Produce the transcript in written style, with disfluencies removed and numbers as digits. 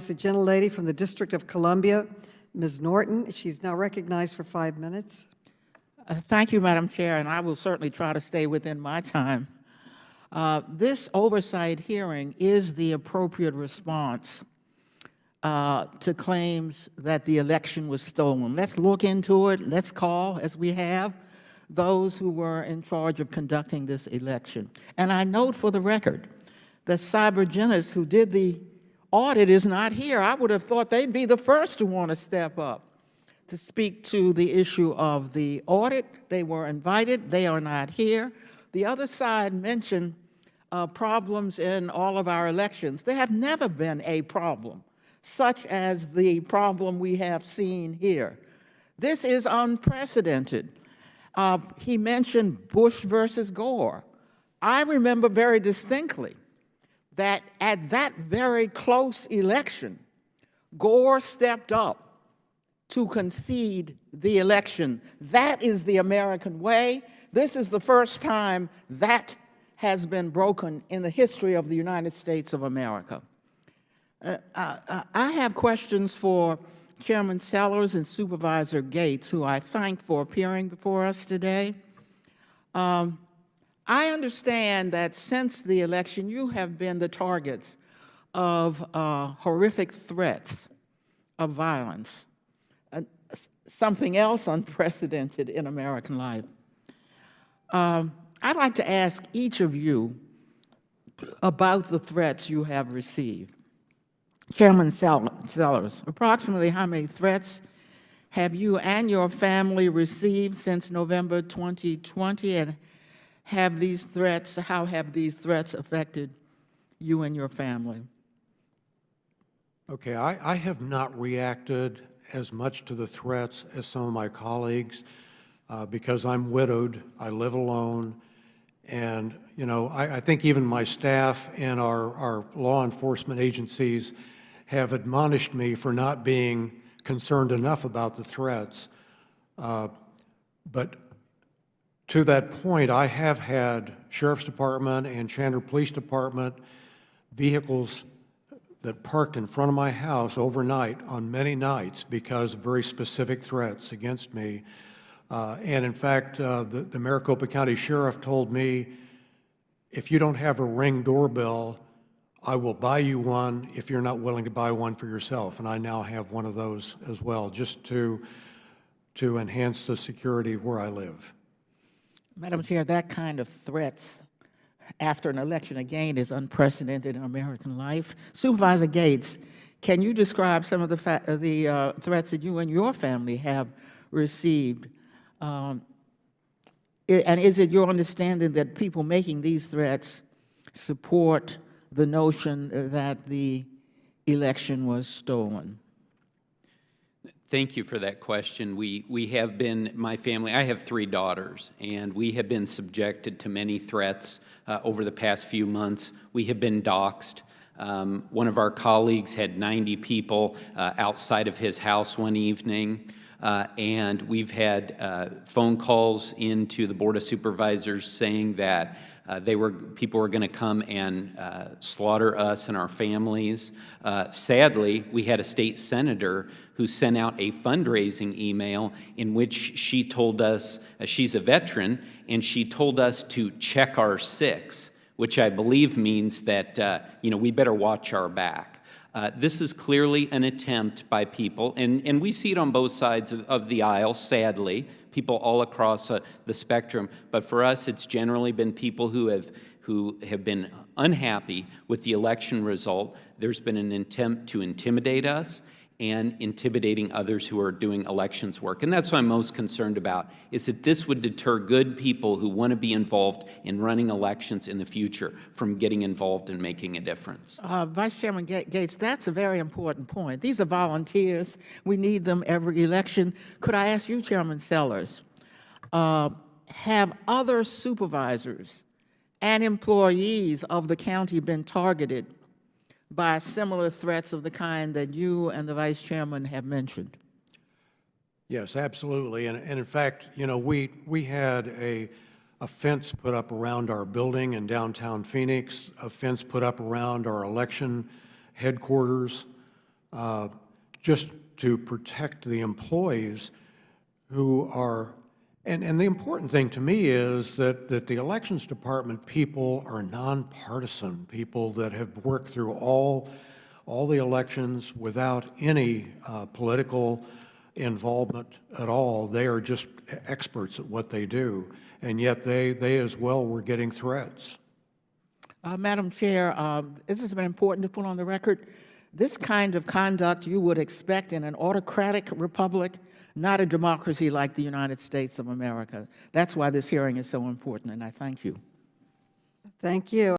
The gentlelady from the District of Columbia, Ms. Norton. She's now recognized for 5 minutes. Thank you, Madam Chair, and I will certainly try to stay within my time. This oversight hearing is the appropriate response to claims that the election was stolen. Let's look into it. Let's call, as we have, those who were in charge of conducting this election. And I note for the record that Cybergenis, who did the audit, is not here. I would have thought they'd be the first to want to step up to speak to the issue of the audit. They were invited. They are not here. The other side mentioned problems in all of our elections. There have never been a problem such as the problem we have seen here. This is unprecedented. He mentioned Bush versus Gore. I remember very distinctly that at that very close election, Gore stepped up to concede the election. That is the American way. This is the first time that has been broken in the history of the United States of America. I have questions for Chairman Sellers and Supervisor Gates, who I thank for appearing before us today. I understand that since the election, you have been the targets of horrific threats of violence, something else unprecedented in American life. I'd like to ask each of you about the threats you have received. Chairman Sellers, approximately how many threats have you and your family received since November 2020, and how have these threats affected you and your family? Okay, I have not reacted as much to the threats as some of my colleagues because I'm widowed, I live alone, and you know, I think even my staff and our law enforcement agencies have admonished me for not being concerned enough about the threats. But to that point, I have had Sheriff's Department and Chandler Police Department vehicles that parked in front of my house overnight on many nights because of very specific threats against me. And in fact, the Maricopa County Sheriff told me, if you don't have a Ring doorbell, I will buy you one if you're not willing to buy one for yourself. And I now have one of those as well, just to enhance the security where I live. Madam Chair, that kind of threats after an election, again, is unprecedented in American life. Supervisor Gates, can you describe some of the threats that you and your family have received? And is it your understanding that people making these threats support the notion that the election was stolen? Thank you for that question. We have been, my family, I have 3 daughters, and we have been subjected to many threats over the past few months. We have been doxxed. One of our colleagues had 90 people outside of his house one evening, and we've had phone calls into the Board of Supervisors saying that people were going to come and slaughter us and our families. Sadly, we had a state senator who sent out a fundraising email in which she told us, she's a veteran, and she told us to check our six, which I believe means that we better watch our back. This is clearly an attempt by people, and we see it on both sides of the aisle, sadly, people all across the spectrum. But for us, it's generally been people who have been unhappy with the election result. There's been an attempt to intimidate us and intimidating others who are doing elections work. And that's what I'm most concerned about, is that this would deter good people who want to be involved in running elections in the future from getting involved in making a difference. Vice Chairman Gates, that's a very important point. These are volunteers. We need them every election. Could I ask you, Chairman Sellers, have other supervisors and employees of the county been targeted by similar threats of the kind that you and the Vice Chairman have mentioned? Yes, absolutely. And in fact, you know, we had a fence put up around our building in downtown Phoenix, a fence put up around our election headquarters. just to protect the employees who are, and the important thing to me is that the Elections Department people are nonpartisan, people that have worked through all the elections without any political involvement at all. They are just experts at what they do, and yet they as well were getting threats. Madam Chair, this has been important to put on the record. This kind of conduct you would expect in an autocratic republic, not a democracy like the United States of America. That's why this hearing is so important, and I thank you. Thank you.